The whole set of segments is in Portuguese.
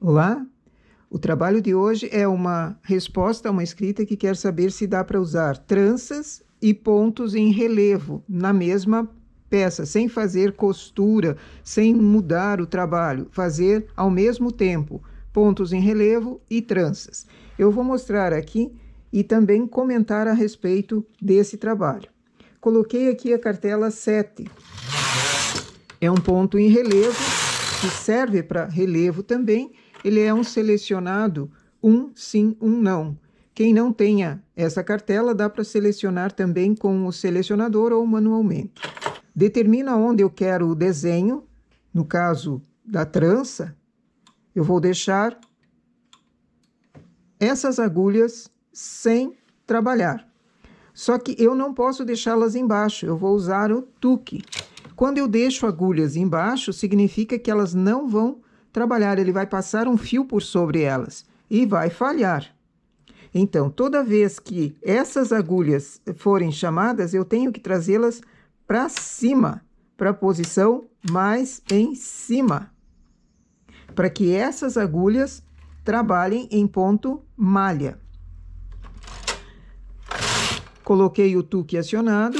Olá, o trabalho de hoje é uma resposta a uma escrita que quer saber se dá para usar tranças e pontos em relevo na mesma peça, sem fazer costura, sem mudar o trabalho, fazer ao mesmo tempo pontos em relevo e tranças. Eu vou mostrar aqui e também comentar a respeito desse trabalho. Coloquei aqui a cartela 7. É um ponto em relevo, que serve para relevo também. Ele é um selecionado, um sim, um não. Quem não tenha essa cartela, dá para selecionar também com o selecionador ou manualmente. Determina onde eu quero o desenho. No caso da trança, eu vou deixar essas agulhas sem trabalhar. Só que eu não posso deixá-las embaixo, eu vou usar o tuque. Quando eu deixo agulhas embaixo, significa que elas não vão trabalhar, ele vai passar um fio por sobre elas e vai falhar. Então, toda vez que essas agulhas forem chamadas, eu tenho que trazê-las para cima, para a posição mais em cima, para que essas agulhas trabalhem em ponto malha. Coloquei o tuque acionado,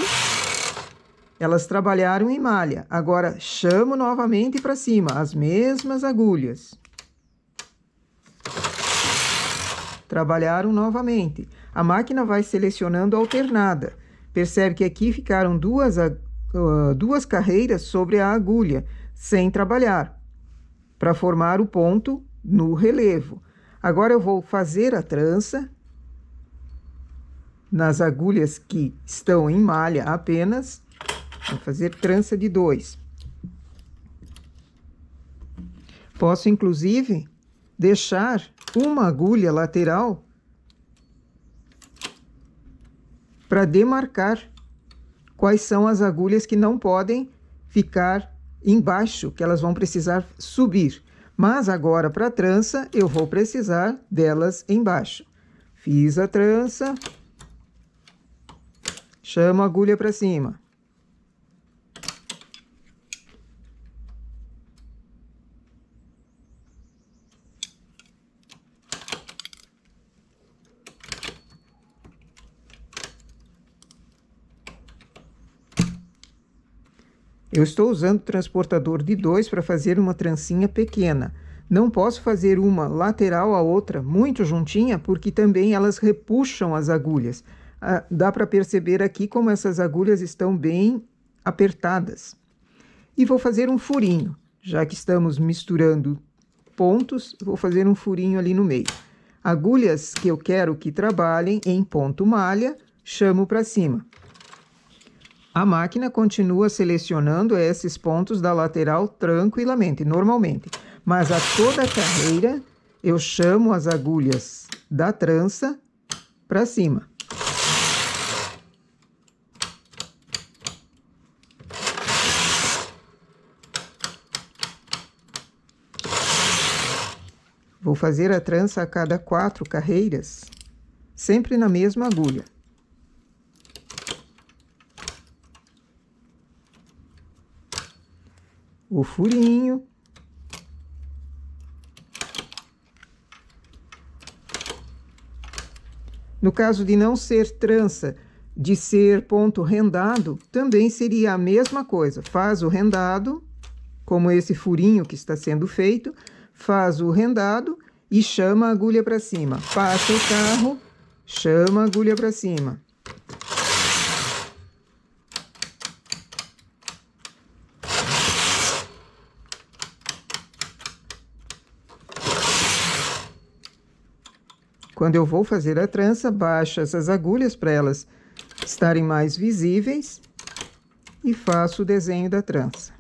elas trabalharam em malha. Agora, chamo novamente para cima, as mesmas agulhas. Trabalharam novamente. A máquina vai selecionando alternada. Percebe que aqui ficaram duas carreiras sobre a agulha, sem trabalhar, para formar o ponto no relevo. Agora eu vou fazer a trança nas agulhas que estão em malha apenas. Vou fazer trança de 2. Posso, inclusive, deixar uma agulha lateral para demarcar quais são as agulhas que não podem ficar embaixo, que elas vão precisar subir. Mas agora, para a trança, eu vou precisar delas embaixo. Fiz a trança, chamo a agulha para cima. Eu estou usando transportador de 2 para fazer uma trancinha pequena. Não posso fazer uma lateral à outra muito juntinha, porque também elas repuxam as agulhas. Dá para perceber aqui como essas agulhas estão bem apertadas. E vou fazer um furinho. Já que estamos misturando pontos, vou fazer um furinho ali no meio. Agulhas que eu quero que trabalhem em ponto malha, chamo para cima. A máquina continua selecionando esses pontos da lateral tranquilamente, normalmente. Mas a toda a carreira, eu chamo as agulhas da trança para cima. Vou fazer a trança a cada 4 carreiras, sempre na mesma agulha. O furinho. No caso de não ser trança, de ser ponto rendado, também seria a mesma coisa. Faz o rendado, como esse furinho que está sendo feito, faz o rendado e chama a agulha para cima. Passa o carro, chama a agulha para cima. Quando eu vou fazer a trança, baixo essas agulhas para elas estarem mais visíveis e faço o desenho da trança.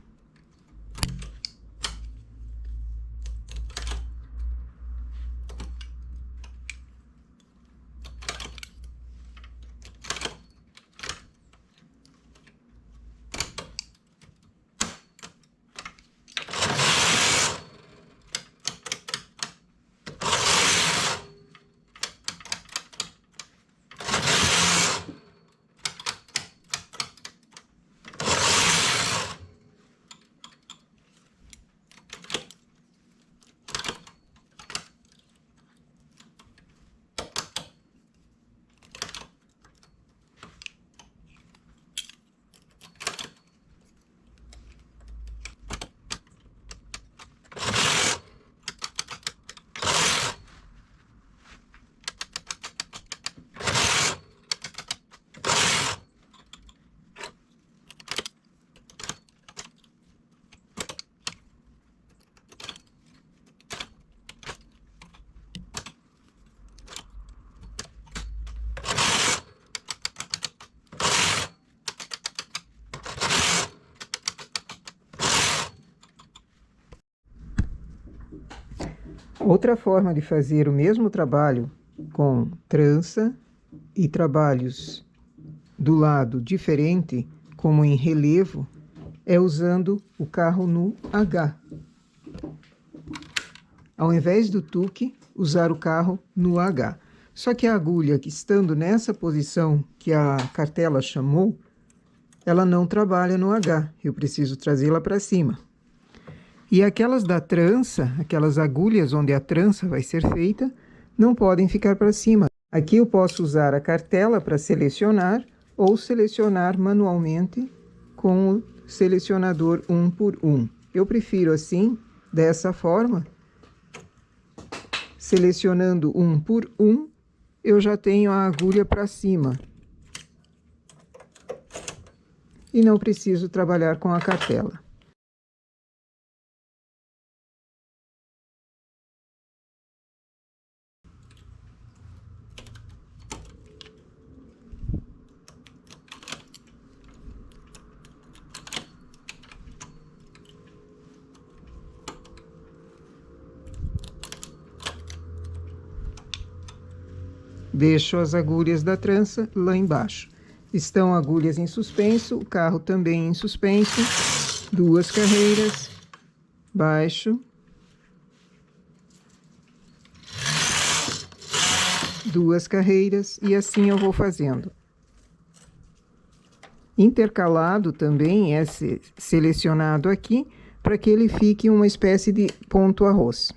Outra forma de fazer o mesmo trabalho com trança e trabalhos do lado diferente, como em relevo, é usando o carro no H. Ao invés do tuque, usar o carro no H. Só que a agulha, que estando nessa posição que a cartela chamou, ela não trabalha no H. Eu preciso trazê-la para cima. E aquelas da trança, aquelas agulhas onde a trança vai ser feita, não podem ficar para cima. Aqui eu posso usar a cartela para selecionar ou selecionar manualmente com o selecionador 1 por 1. Eu prefiro assim, dessa forma. Selecionando 1 por 1, eu já tenho a agulha para cima. E não preciso trabalhar com a cartela. Deixo as agulhas da trança lá embaixo. Estão agulhas em suspenso, o carro também em suspenso. 2 carreiras, baixo. 2 carreiras e assim eu vou fazendo. Intercalado também é selecionado aqui para que ele fique uma espécie de ponto arroz.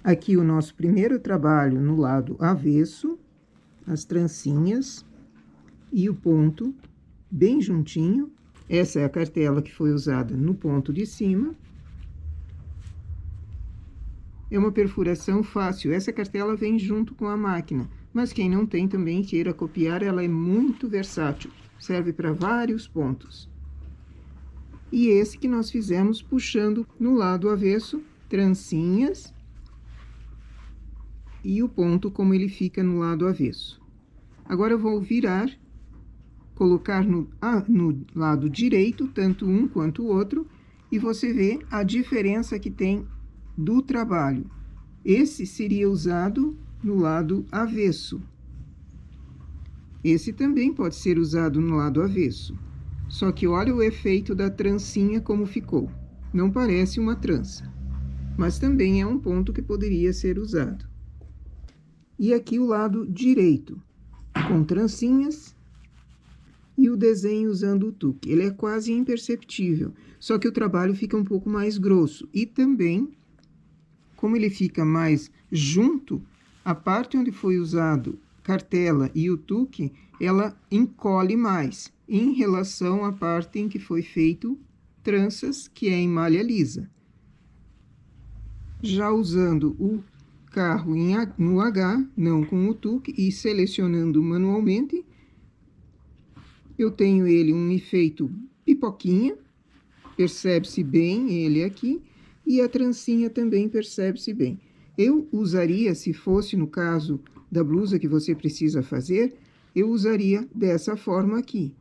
Aqui o nosso primeiro trabalho no lado avesso, as trancinhas e o ponto bem juntinho. Essa é a cartela que foi usada no ponto de cima. É uma perfuração fácil. Essa cartela vem junto com a máquina, mas quem não tem também queira copiar, ela é muito versátil. Serve para vários pontos. E esse que nós fizemos puxando no lado avesso, trancinhas e o ponto como ele fica no lado avesso. Agora eu vou virar, colocar no lado direito, tanto um quanto o outro, e você vê a diferença que tem do trabalho. Esse seria usado no lado avesso. Esse também pode ser usado no lado avesso. Só que olha o efeito da trancinha como ficou. Não parece uma trança, mas também é um ponto que poderia ser usado. E aqui o lado direito, com trancinhas e o desenho usando o tuque. Ele é quase imperceptível, só que o trabalho fica um pouco mais grosso. E também, como ele fica mais junto, a parte onde foi usado cartela e o tuque, ela encolhe mais, em relação à parte em que foi feito tranças, que é em malha lisa. Já usando o carro no H, não com o tuque, e selecionando manualmente, eu tenho ele um efeito pipoquinha, percebe-se bem ele aqui, e a trancinha também percebe-se bem. Eu usaria, se fosse no caso da blusa que você precisa fazer, eu usaria dessa forma aqui,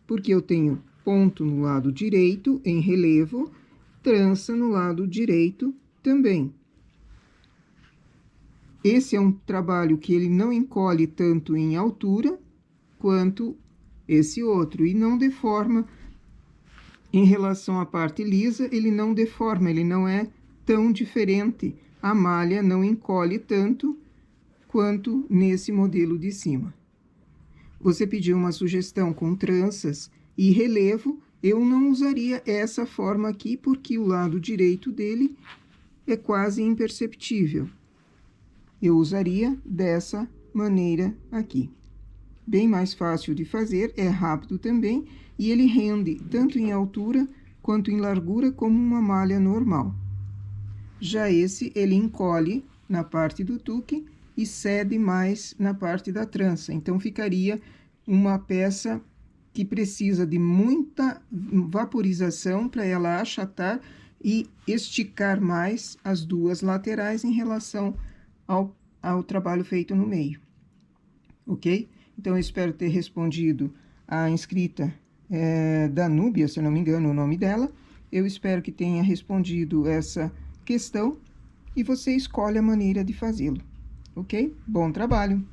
porque eu tenho ponto no lado direito em relevo, trança no lado direito também. Esse é um trabalho que ele não encolhe tanto em altura quanto esse outro, e não deforma em relação à parte lisa, ele não deforma, ele não é tão diferente. A malha não encolhe tanto quanto nesse modelo de cima. Você pediu uma sugestão com tranças e relevo, eu não usaria essa forma aqui, porque o lado direito dele é quase imperceptível. Eu usaria dessa maneira aqui. Bem mais fácil de fazer, é rápido também, e ele rende tanto em altura quanto em largura como uma malha normal. Já esse, ele encolhe na parte do tuque e cede mais na parte da trança. Então, ficaria uma peça que precisa de muita vaporização para ela achatar e esticar mais as duas laterais em relação ao trabalho feito no meio. Ok? Então, eu espero ter respondido a inscrita Danúbia, se eu não me engano o nome dela. Eu espero que tenha respondido essa questão e você escolhe a maneira de fazê-lo. Ok? Bom trabalho!